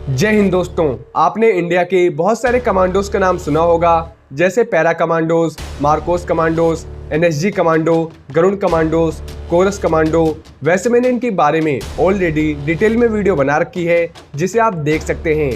जय हिंद दोस्तों। आपने इंडिया के बहुत सारे कमांडोज का नाम सुना होगा, जैसे para commandos, MARCOS commandos, NSG commando, Garud commandos, कोरस कमांडो। वैसे मैंने इनके बारे में ऑलरेडी डिटेल में वीडियो बना रखी है, जिसे आप देख सकते हैं।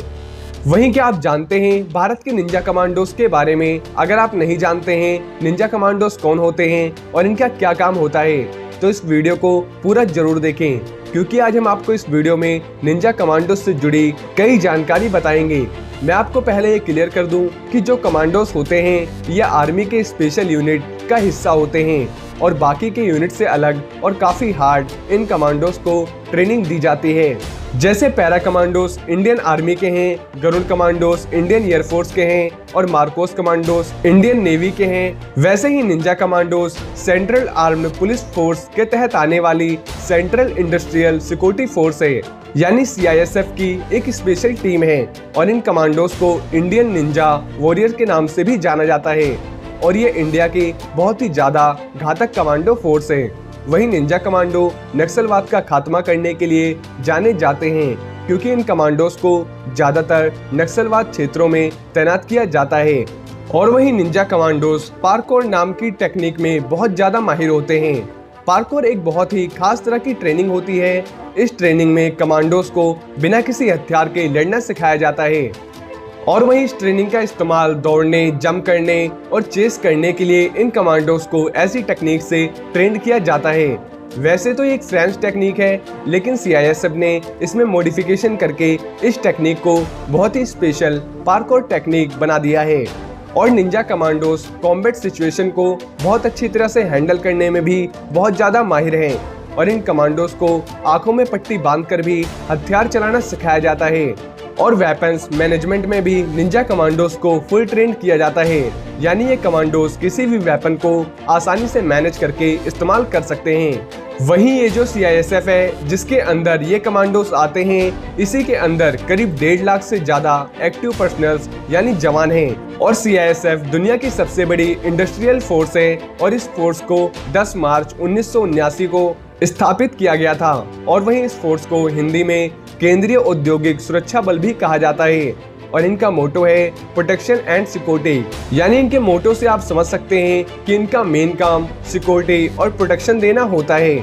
वहीं क्या आप जानते हैं भारत के निंजा कमांडोज के बारे में? अगर आप नहीं जानते हैं निंजा कमांडोज कौन होते हैं और इनका क्या काम होता है, तो इस वीडियो को पूरा जरूर देखें, क्योंकि आज हम आपको इस वीडियो में निंजा कमांडोज से जुड़ी कई जानकारी बताएंगे। मैं आपको पहले ये क्लियर कर दूं कि जो कमांडोज होते हैं ये आर्मी के स्पेशल यूनिट का हिस्सा होते हैं और बाकी के यूनिट से अलग और काफी हार्ड इन कमांडोज को ट्रेनिंग दी जाती है। जैसे पैरा कमांडोज इंडियन आर्मी के हैं, गरुड़ कमांडोज इंडियन एयरफोर्स के हैं और मार्कोस कमांडोज इंडियन नेवी के हैं, वैसे ही ninja commandos central armed police force के तहत आने वाली सेंट्रल इंडस्ट्रियल सिक्योरिटी फोर्स है, यानी CISF की एक स्पेशल टीम है। और इन कमांडोज को इंडियन निंजा वॉरियर के नाम से भी जाना जाता है और ये इंडिया की बहुत ही ज्यादा घातक कमांडो फोर्स है। वहीं निंजा कमांडो नक्सलवाद का खात्मा करने के लिए जाने जाते हैं, क्योंकि इन कमांडोज को ज्यादातर नक्सलवाद क्षेत्रों में तैनात किया जाता है। और वहीं निंजा कमांडोज पार्कोर नाम की टेक्निक में बहुत ज्यादा माहिर होते हैं। पार्कोर एक बहुत ही खास तरह की ट्रेनिंग होती है। इस ट्रेनिंग में कमांडोज को बिना किसी हथियार के लड़ना सिखाया जाता है और वहीं इस ट्रेनिंग का इस्तेमाल दौड़ने, जंप करने और चेस करने के लिए इन कमांडोज को ऐसी टेक्निक से ट्रेंड किया जाता है। वैसे तो ये एक फ्रेंच टेक्निक है, लेकिन CISF ने इसमें मॉडिफिकेशन करके इस टेक्निक को बहुत ही स्पेशल पार्कोर टेक्निक बना दिया है। और निंजा कमांडोज कॉम्बैट सिचुएशन को बहुत अच्छी तरह से हैंडल करने में भी बहुत ज़्यादा माहिर हैं और इन कमांडोज को आंखों में पट्टी बांधकर भी हथियार चलाना सिखाया जाता है। और वेपन्स मैनेजमेंट में भी निंजा कमांडोज को फुल ट्रेन किया जाता है, यानी ये कमांडोज किसी भी वेपन को आसानी से मैनेज करके इस्तेमाल कर सकते हैं। वहीं ये जो CISF है जिसके अंदर ये कमांडोज आते हैं, इसी के अंदर करीब 1.5 लाख से ज्यादा एक्टिव पर्सनल्स यानी जवान हैं। और CISF दुनिया की सबसे बड़ी इंडस्ट्रियल फोर्स है और इस फोर्स को 10 मार्च 1979 को स्थापित किया गया था। और वहीं इस फोर्स को हिंदी में केंद्रीय औद्योगिक सुरक्षा बल भी कहा जाता है और इनका मोटो है प्रोटेक्शन एंड सिक्योरिटी। यानी इनके मोटो से आप समझ सकते हैं कि इनका मेन काम सिक्योरिटी और प्रोटेक्शन देना होता है।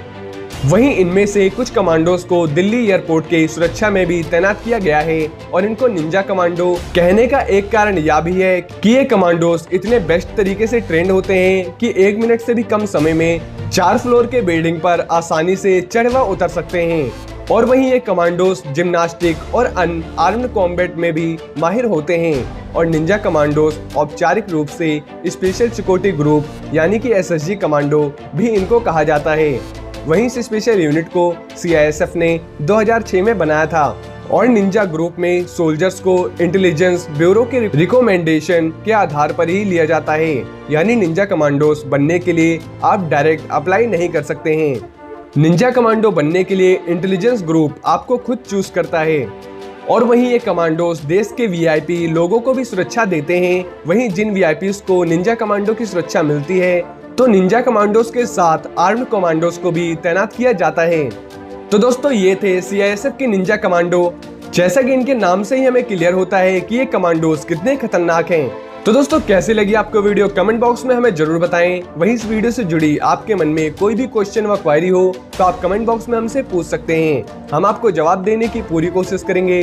वहीं इनमें से कुछ कमांडोज को दिल्ली एयरपोर्ट के सुरक्षा में भी तैनात किया गया है और इनको निंजा कमांडो कहने का एक कारण यह भी है कि ये कमांडोज इतने बेस्ट तरीके से ट्रेंड होते हैं कि 1 मिनट से भी कम समय में 4 फ्लोर के बिल्डिंग पर आसानी से चढ़ व उतर सकते हैं। और वहीं ये कमांडोज जिम्नास्टिक और अनआर्म्ड कॉम्बैट में भी माहिर होते हैं। और निंजा कमांडोज औपचारिक रूप से स्पेशल सिक्योरिटी ग्रुप यानी कि SSG कमांडो भी इनको कहा जाता है। वहीं इस स्पेशल यूनिट को CISF ने 2006 में बनाया था और निंजा ग्रुप में सोल्जर्स को इंटेलिजेंस ब्यूरो के रिकमेंडेशन के आधार पर ही लिया जाता है, यानी निंजा कमांडोज बनने के लिए आप डायरेक्ट अप्लाई नहीं कर सकते हैं। निंजा कमांडो बनने के लिए इंटेलिजेंस ग्रुप आपको खुद चूज करता है। और वहीं ये कमांडोज देश के VIP लोगों को भी सुरक्षा देते हैं। वहीं जिन VIPs को निंजा कमांडो की सुरक्षा मिलती है, तो निंजा कमांडोज के साथ आर्म्ड कमांडोज को भी तैनात किया जाता है। तो दोस्तों ये थे CISF के निंजा कमांडो। जैसा कि इनके नाम से ही हमें क्लियर होता है कि ये कमांडोज कितने खतरनाक हैं। तो दोस्तों कैसी लगी आपको वीडियो, कमेंट बॉक्स में हमें जरूर बताएं। वहीं इस वीडियो से जुड़ी आपके मन में कोई भी क्वेश्चन व क्वेरी हो तो आप कमेंट बॉक्स में हमसे पूछ सकते हैं, हम आपको जवाब देने की पूरी कोशिश करेंगे।